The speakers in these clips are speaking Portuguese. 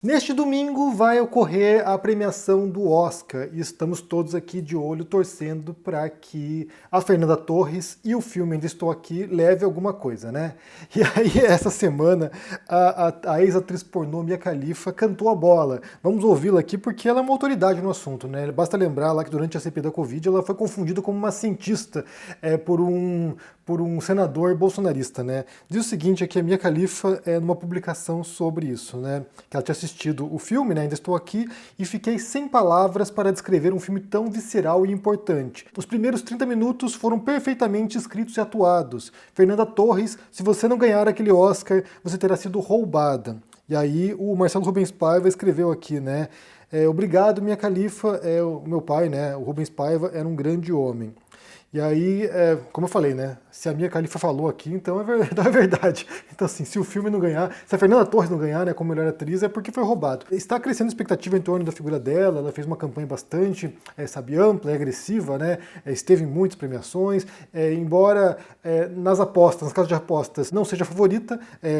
Neste domingo vai ocorrer a premiação do Oscar e estamos todos aqui de olho torcendo para que a Fernanda Torres e o filme Ainda Estou Aqui leve alguma coisa, né? E aí essa semana a ex-atriz pornô Mia Khalifa cantou a bola. Vamos ouvi-la aqui porque ela é uma autoridade no assunto, né? Basta lembrar lá que durante a CPI da Covid ela foi confundida como uma cientista por um senador bolsonarista, né? Diz o seguinte, aqui a Mia Khalifa numa publicação sobre isso, né? Que ela tinha assistido o filme, né? Ainda Estou Aqui, e fiquei sem palavras para descrever um filme tão visceral e importante. Os primeiros 30 minutos foram perfeitamente escritos e atuados. Fernanda Torres, se você não ganhar aquele Oscar, você terá sido roubada. E aí o Marcelo Rubens Paiva escreveu aqui, né? Obrigado, Mia Khalifa, o meu pai, né? O Rubens Paiva era um grande homem. E aí, como eu falei, né? Se a Mia Khalifa falou aqui, então então é verdade. Então, assim, se o filme não ganhar, se a Fernanda Torres não ganhar, né, como melhor atriz, é porque foi roubado. Está crescendo a expectativa em torno da figura dela, ela fez uma campanha bastante, ampla e agressiva, né? Esteve em muitas premiações, embora nas apostas, nas casas de apostas, não seja a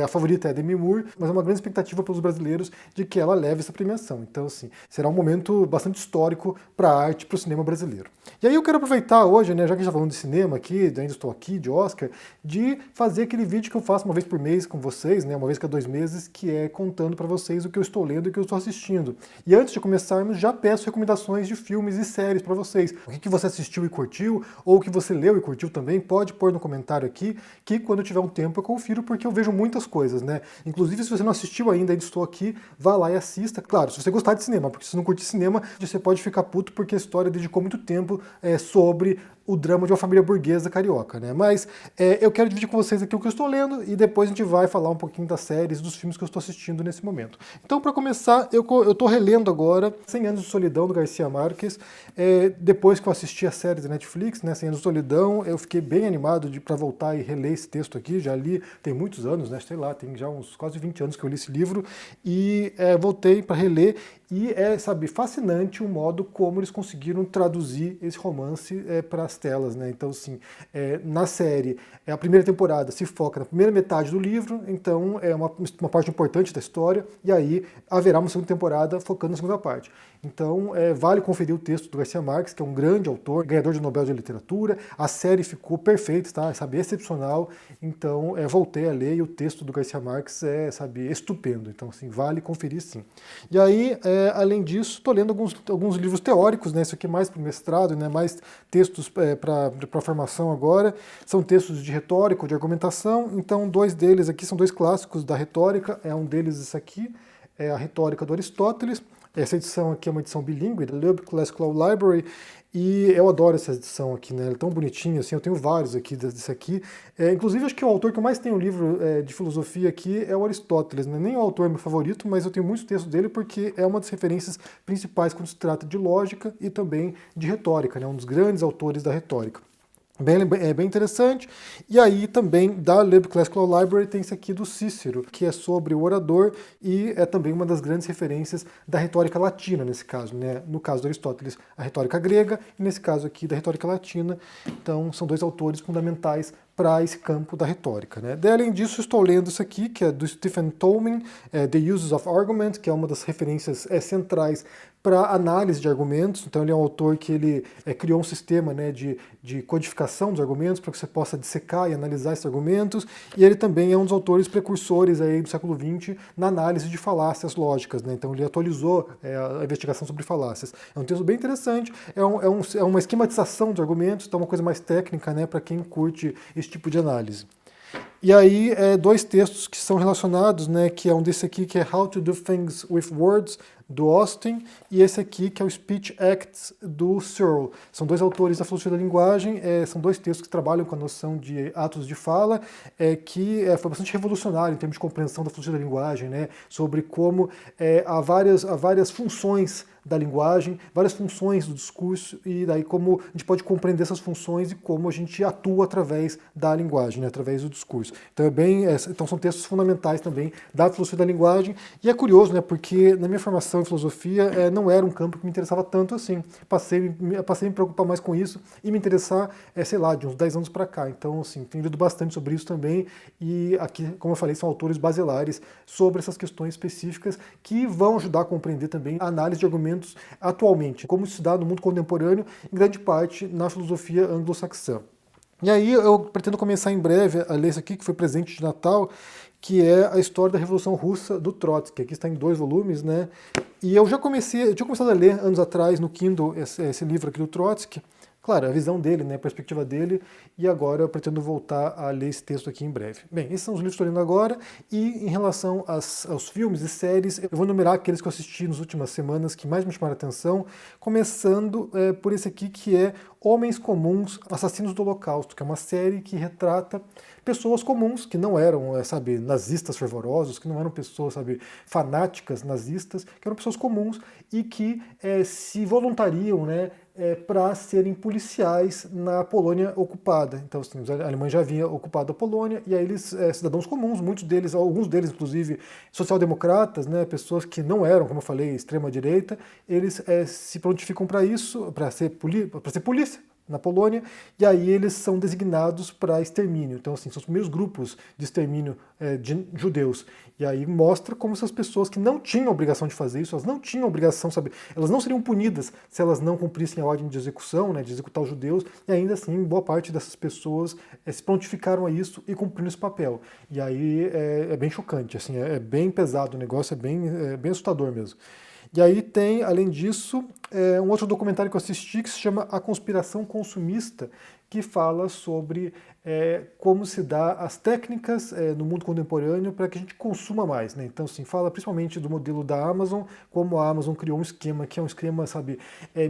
favorita é a Demi Moore, mas é uma grande expectativa pelos brasileiros de que ela leve essa premiação. Então, assim, será um momento bastante histórico para a arte, para o cinema brasileiro. E aí eu quero aproveitar hoje, né, já que já falando de cinema aqui, Ainda Estou Aqui, de Oscar, de fazer aquele vídeo que eu faço uma vez por mês com vocês, né, uma vez cada 2 meses, que é contando para vocês o que eu estou lendo e o que eu estou assistindo. E antes de começarmos, já peço recomendações de filmes e séries para vocês. O que você assistiu e curtiu, ou o que você leu e curtiu também, pode pôr no comentário aqui, que quando eu tiver um tempo eu confiro, porque eu vejo muitas coisas, né. Inclusive, se você não assistiu ainda Estou Aqui, vá lá e assista. Claro, se você gostar de cinema, porque se não curtir cinema, você pode ficar puto, porque a história dedicou muito tempo sobre o drama de uma família burguesa carioca, né? Mas eu quero dividir com vocês aqui o que eu estou lendo e depois a gente vai falar um pouquinho das séries, dos filmes que eu estou assistindo nesse momento. Então, para começar, eu estou relendo agora 100 Anos de Solidão, do Garcia Marques. Depois que eu assisti a série da Netflix, né, 100 Anos de Solidão, eu fiquei bem animado para voltar e reler esse texto aqui. Já li, tem muitos anos, né? Sei lá, tem já uns quase 20 anos que eu li esse livro e voltei para reler. E sabe, fascinante o modo como eles conseguiram traduzir esse romance para as telas, né? Então, assim, na série, a primeira temporada se foca na primeira metade do livro, então é uma parte importante da história, e aí haverá uma segunda temporada focando na segunda parte. Então, vale conferir o texto do Garcia Marques, que é um grande autor, ganhador de Nobel de Literatura. A série ficou perfeita, tá? Sabe, excepcional. Então, voltei a ler e o texto do Garcia Marques sabe, estupendo. Então, assim, vale conferir sim. E aí, além disso, estou lendo alguns livros teóricos, né? Isso aqui é mais para o mestrado, né? Mais textos para formação agora. São textos de retórica, de argumentação. Então, 2 deles aqui são 2 clássicos da retórica. Um deles esse aqui, é a Retórica do Aristóteles. Essa edição aqui é uma edição bilíngue, da Loeb Classical Library, e eu adoro essa edição aqui, né? Ela é tão bonitinha, assim, eu tenho vários aqui desse aqui. Inclusive, acho que o autor que eu mais tenho livro de filosofia aqui é o Aristóteles, né? Nem o autor é meu favorito, mas eu tenho muitos textos dele porque é uma das referências principais quando se trata de lógica e também de retórica, né? Um dos grandes autores da retórica. Bem interessante. E aí também da Loeb Classical Library tem esse aqui do Cícero, que é sobre o orador e é também uma das grandes referências da retórica latina nesse caso, né? No caso do Aristóteles, a retórica grega, e nesse caso aqui da retórica latina. Então são 2 autores fundamentais para esse campo da retórica, né? Além disso, estou lendo isso aqui, que é do Stephen Tolman, The Uses of Argument, que é uma das referências centrais para análise de argumentos. Então ele é um autor que ele criou um sistema, né, de codificação dos argumentos para que você possa dissecar e analisar esses argumentos, e ele também é um dos autores precursores aí do século XX na análise de falácias lógicas, né? Então ele atualizou a investigação sobre falácias. É um texto bem interessante, é uma esquematização dos argumentos, então é uma coisa mais técnica, né, para quem curte esse tipo de análise. E aí, 2 textos que são relacionados, né, que é um desse aqui, que é How to Do Things with Words, do Austin, e esse aqui, que é o Speech Acts, do Searle. São 2 autores da filosofia da linguagem, são 2 textos que trabalham com a noção de atos de fala, que foi bastante revolucionário em termos de compreensão da filosofia da linguagem, né, sobre como há várias funções da linguagem, várias funções do discurso, e daí como a gente pode compreender essas funções e como a gente atua através da linguagem, né, através do discurso. autores. Então, então são textos fundamentais também da filosofia da linguagem, e é curioso, né, porque na minha formação em filosofia não era um campo que me interessava tanto assim. Passei a me preocupar mais com isso e me interessar, sei lá, de uns 10 anos para cá. Então, assim, tenho lido bastante sobre isso também, e aqui, como eu falei, são autores basilares sobre essas questões específicas que vão ajudar a compreender também a análise de argumentos atualmente, como isso se dá no mundo contemporâneo, em grande parte na filosofia anglo-saxã. E aí eu pretendo começar em breve a ler isso aqui, que foi presente de Natal, que é a história da Revolução Russa do Trotsky. Aqui está em 2 volumes, né? E eu tinha começado a ler anos atrás no Kindle esse livro aqui do Trotsky. Claro, a visão dele, né, a perspectiva dele, e agora eu pretendo voltar a ler esse texto aqui em breve. Bem, esses são os livros que estou lendo agora, e em relação aos filmes e séries, eu vou numerar aqueles que eu assisti nas últimas semanas que mais me chamaram a atenção, começando por esse aqui que é Homens Comuns, Assassinos do Holocausto, que é uma série que retrata pessoas comuns, que não eram, sabe, nazistas fervorosos, que não eram pessoas, sabe, fanáticas nazistas, que eram pessoas comuns e que se voluntariam, né, para serem policiais na Polônia ocupada. Então, assim, os alemães já haviam ocupado a Polônia, e aí eles, cidadãos comuns, muitos deles, alguns deles, inclusive, social-democratas, né, pessoas que não eram, como eu falei, extrema-direita, eles se prontificam para isso, para ser polícia na Polônia, e aí eles são designados para extermínio. Então, assim, são os primeiros grupos de extermínio de judeus. E aí mostra como essas pessoas que não tinham obrigação de fazer isso, elas não tinham obrigação, sabe, elas não seriam punidas se elas não cumprissem a ordem de execução, né, de executar os judeus, e ainda assim, boa parte dessas pessoas se prontificaram a isso e cumpriram esse papel. E aí é bem chocante, assim, é bem pesado o negócio, é bem assustador mesmo. E aí tem, além disso, um outro documentário que eu assisti que se chama A Conspiração Consumista, que fala sobre como se dá as técnicas no mundo contemporâneo para que a gente consuma mais, né? Então, assim, fala principalmente do modelo da Amazon, como a Amazon criou um esquema que é um esquema, sabe,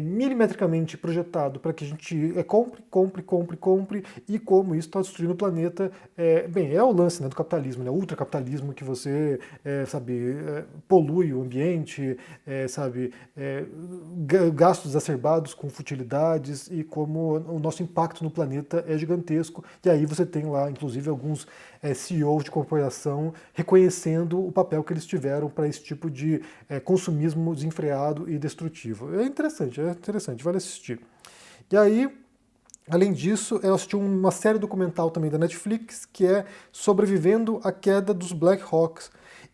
milimetricamente projetado para que a gente compre, e como isso está destruindo o planeta. Bem, é o lance, né, do capitalismo, né, ultracapitalismo, que você, sabe, polui o ambiente, sabe, gastos exacerbados com futilidades, e como o nosso impacto no planeta é gigantesco. E aí você tem lá, inclusive, alguns CEOs de corporação reconhecendo o papel que eles tiveram para esse tipo de consumismo desenfreado e destrutivo. É interessante, vale assistir. E aí, além disso, eu assisti uma série documental também da Netflix, que é Sobrevivendo à Queda dos Black Hawks.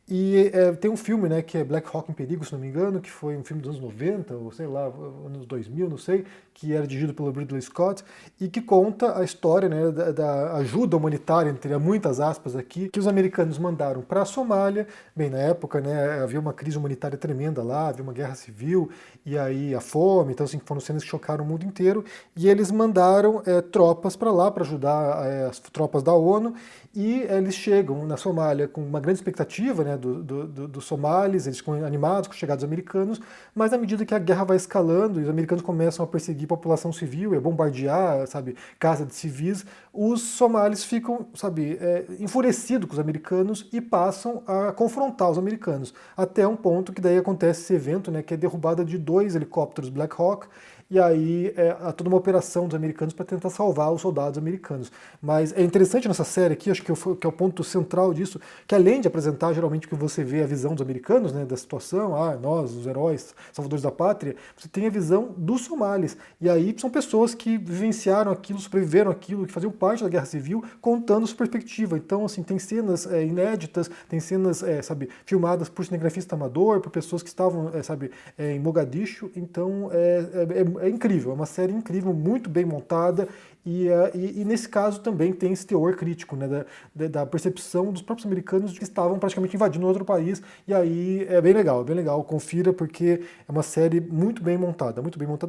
E tem um filme, né, que é Black Hawk em Perigo, se não me engano, que foi um filme dos anos 90, ou sei lá, anos 2000, não sei, que era dirigido pelo Ridley Scott, e que conta a história, né, da ajuda humanitária, entre muitas aspas aqui, que os americanos mandaram para a Somália. Bem, na época, né, havia uma crise humanitária tremenda lá, havia uma guerra civil, e aí a fome, então assim, foram cenas que chocaram o mundo inteiro, e eles mandaram tropas para lá, para ajudar as tropas da ONU, e eles chegam na Somália com uma grande expectativa, né, dos somalis, eles ficam animados com a chegada dos americanos, mas à medida que a guerra vai escalando e os americanos começam a perseguir a população civil e a bombardear, sabe, casa de civis, os somalis ficam, sabe, enfurecidos com os americanos e passam a confrontar os americanos, até um ponto que daí acontece esse evento, né, que é a derrubada de 2 helicópteros Black Hawk, e aí há toda uma operação dos americanos para tentar salvar os soldados americanos. Mas é interessante nessa série aqui, acho que é o ponto central disso, que além de apresentar geralmente que você vê a visão dos americanos, né, da situação, nós, os heróis, salvadores da pátria, você tem a visão dos somalis. E aí são pessoas que vivenciaram aquilo, sobreviveram aquilo, que faziam parte da guerra civil, contando sua perspectiva. Então, assim, tem cenas inéditas, tem cenas, sabe, filmadas por cinegrafista amador, por pessoas que estavam, sabe, em Mogadishu. Então, é incrível, é uma série incrível, muito bem montada, e nesse caso também tem esse teor crítico, né, da percepção dos próprios americanos de que estavam praticamente invadindo outro país, e aí é bem legal, confira, porque é uma série muito bem montada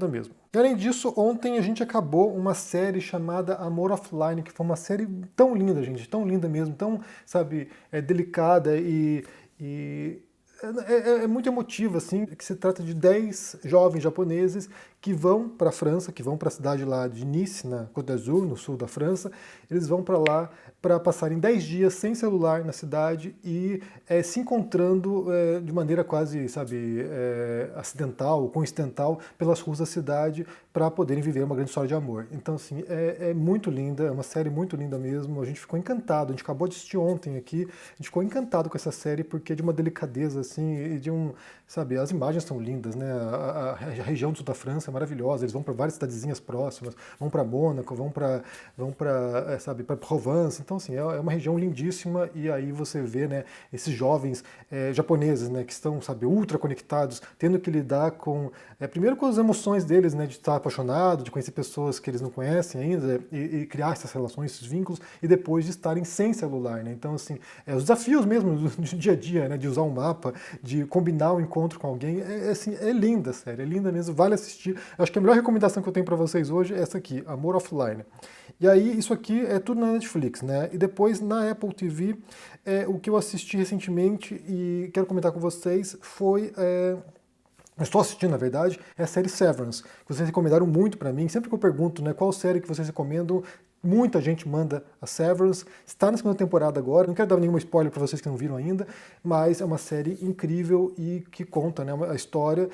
mesmo. E além disso, ontem a gente acabou uma série chamada Amor Offline, que foi uma série tão linda, gente, tão linda mesmo, tão, sabe, delicada e é muito emotivo, assim, que se trata de 10 jovens japoneses que vão para a França, que vão para a cidade lá de Nice, na Côte d'Azur, no sul da França. Eles vão para lá para passarem 10 dias sem celular na cidade e se encontrando de maneira quase, sabe, acidental ou coincidental pelas ruas da cidade para poderem viver uma grande história de amor. Então, assim, é muito linda, é uma série muito linda mesmo. A gente ficou encantado, a gente acabou de assistir ontem aqui, a gente ficou encantado com essa série porque é de uma delicadeza, assim, e de um, sabe, as imagens são lindas, né? A região do sul da França é maravilhosa, eles vão para várias cidadezinhas próximas, vão para Mônaco, vão para, sabe, para Provence. Então, assim, é uma região lindíssima e aí você vê, né, esses jovens japoneses, né, que estão, sabe, ultra conectados, tendo que lidar com, primeiro com as emoções deles, né, de estar apaixonado, de conhecer pessoas que eles não conhecem ainda e criar essas relações, esses vínculos, e depois de estarem sem celular, né. Então, assim, os desafios mesmo do dia a dia, né, de usar um mapa, de combinar um encontro com alguém, assim, é linda a série, é linda mesmo, vale assistir. Eu acho que a melhor recomendação que eu tenho para vocês hoje é essa aqui, Amor Offline. E aí, isso aqui é tudo na Netflix, né? E depois na Apple TV, o que eu assisti recentemente e quero comentar com vocês foi. Eu estou assistindo, na verdade, é a série Severance, que vocês recomendaram muito para mim. Sempre que eu pergunto, né, qual série que vocês recomendam, muita gente manda a Severance. Está na segunda temporada agora. Não quero dar nenhum spoiler para vocês que não viram ainda, mas é uma série incrível e que conta, né, a história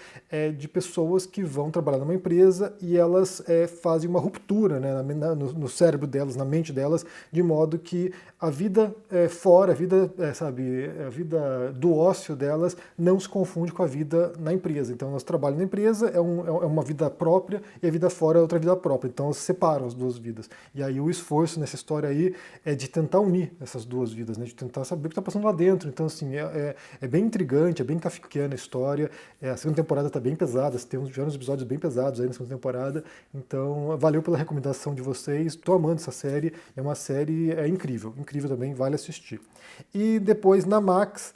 de pessoas que vão trabalhar numa empresa e elas fazem uma ruptura, né, no cérebro delas, na mente delas, de modo que a vida fora, a vida, sabe, a vida do ócio delas não se confunde com a vida na empresa. Então elas trabalham na empresa, é uma vida própria e a vida fora é outra vida própria. Então elas separam as duas vidas. E aí o esforço nessa história aí é de tentar unir essas duas vidas, né? De tentar saber o que está passando lá dentro. Então, assim, é bem intrigante, é bem kafkiana a história. A segunda temporada está bem pesada, tem uns episódios bem pesados aí na segunda temporada. Então, valeu pela recomendação de vocês. Estou amando essa série. É uma série incrível, incrível também, vale assistir. E depois na Max.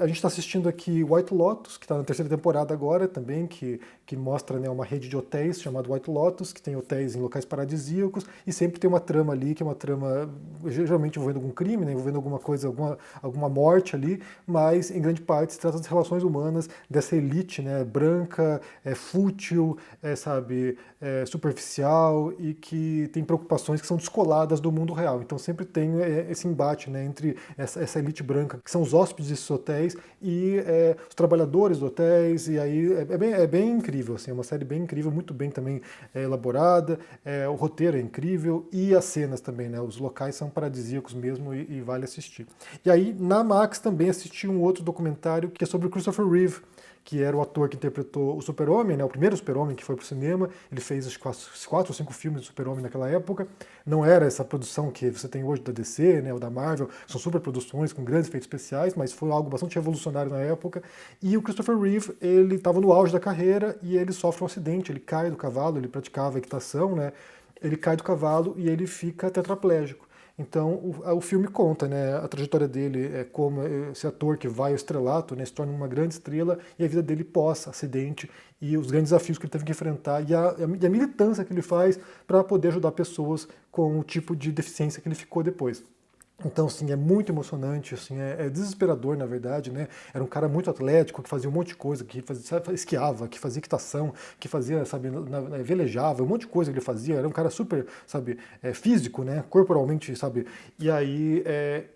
A gente está assistindo aqui White Lotus, que está na terceira temporada agora também, que mostra, né, uma rede de hotéis chamada White Lotus, que tem hotéis em locais paradisíacos e sempre tem uma trama ali, que é uma trama geralmente envolvendo algum crime, né, envolvendo alguma coisa, alguma morte ali, mas em grande parte se trata das relações humanas dessa elite, né, branca, fútil, sabe, superficial e que tem preocupações que são descoladas do mundo real. Então sempre tem esse embate, né, entre essa elite branca, que são os hóspedes desses hotéis, e os trabalhadores dos hotéis, e aí é bem incrível, assim, é uma série bem incrível, muito bem também elaborada, o roteiro é incrível, e as cenas também, né, os locais são paradisíacos mesmo e vale assistir. E aí, na Max também assisti um outro documentário que é sobre o Christopher Reeve, que era o ator que interpretou o Super-Homem, né, o primeiro Super-Homem que foi pro cinema. Ele fez acho, 4 ou 5 filmes do Super-Homem naquela época. Não era essa produção que você tem hoje da DC, né, ou da Marvel, são super produções com grandes efeitos especiais, mas foi algo bastante revolucionário na época. E o Christopher Reeve, ele estava no auge da carreira e ele sofre um acidente, ele cai do cavalo, ele praticava equitação, né, ele cai do cavalo e ele fica tetraplégico. Então o filme conta, né, a trajetória dele, como esse ator que vai ao estrelato, né, se torna uma grande estrela, e a vida dele pós-acidente e os grandes desafios que ele teve que enfrentar e a militância que ele faz para poder ajudar pessoas com o tipo de deficiência que ele ficou depois. Então, assim, é muito emocionante, assim, é desesperador, na verdade, né? Era um cara muito atlético, que fazia um monte de coisa, que esquiava, que fazia equitação, que fazia, sabe, velejava, um monte de coisa que ele fazia. Era um cara super, sabe, físico, né? Corporalmente, sabe? E aí,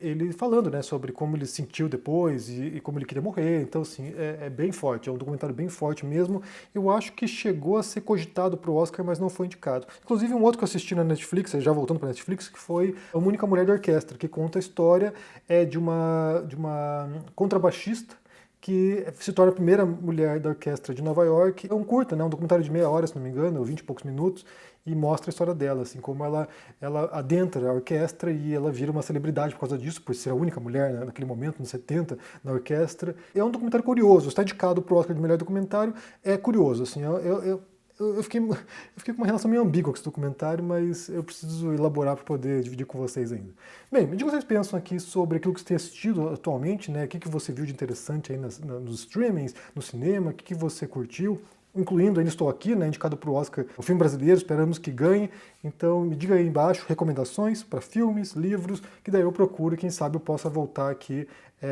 ele falando, né, sobre como ele se sentiu depois e como ele queria morrer. Então, assim, é bem forte, é um documentário bem forte mesmo. Eu acho que chegou a ser cogitado para o Oscar, mas não foi indicado. Inclusive, um outro que eu assisti na Netflix, já voltando para Netflix, que foi Uma Única Mulher da Orquestra, que conta a história de uma contrabaixista que se torna a primeira mulher da orquestra de Nova York. É um curta, né, um documentário de meia hora, se não me engano, ou 20 e poucos minutos, e mostra a história dela, assim, como ela adentra a orquestra e ela vira uma celebridade por causa disso, por ser a única mulher, né, naquele momento, nos 70, na orquestra. É um documentário curioso, está indicado para o Oscar de melhor documentário, é curioso, assim, eu fiquei com uma relação meio ambígua com esse documentário, mas eu preciso elaborar para poder dividir com vocês ainda. Bem, me diga o que vocês pensam aqui sobre aquilo que você tem assistido atualmente, né? O que você viu de interessante aí nos streamings, no cinema, o que você curtiu, incluindo Ainda Estou Aqui, né, indicado para o Oscar, o filme brasileiro, esperamos que ganhe. Então me diga aí embaixo recomendações para filmes, livros, que daí eu procuro e quem sabe eu possa voltar aqui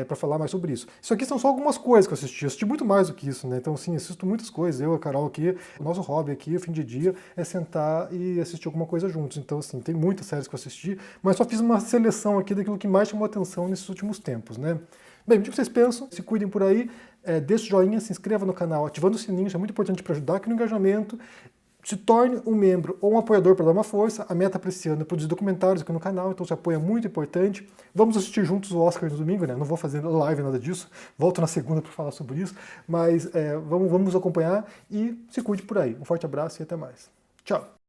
para falar mais sobre isso. Isso aqui são só algumas coisas que eu assisti. Eu assisti muito mais do que isso, né? Então, assim, assisto muitas coisas. Eu, a Carol aqui, o nosso hobby aqui, o fim de dia, é sentar e assistir alguma coisa juntos. Então, assim, tem muitas séries que eu assisti, mas só fiz uma seleção aqui daquilo que mais chamou atenção nesses últimos tempos, né? Bem, o que vocês pensam? Se cuidem por aí, deixe o joinha, se inscreva no canal, ativando o sininho, isso é muito importante para ajudar aqui no engajamento. Se torne um membro ou um apoiador para dar uma força. A meta para esse ano é produzir documentários aqui no canal, então seu apoio é muito importante. Vamos assistir juntos o Oscar no domingo, né? Não vou fazer live, nada disso. Volto na segunda para falar sobre isso. Mas vamos acompanhar e se cuide por aí. Um forte abraço e até mais. Tchau!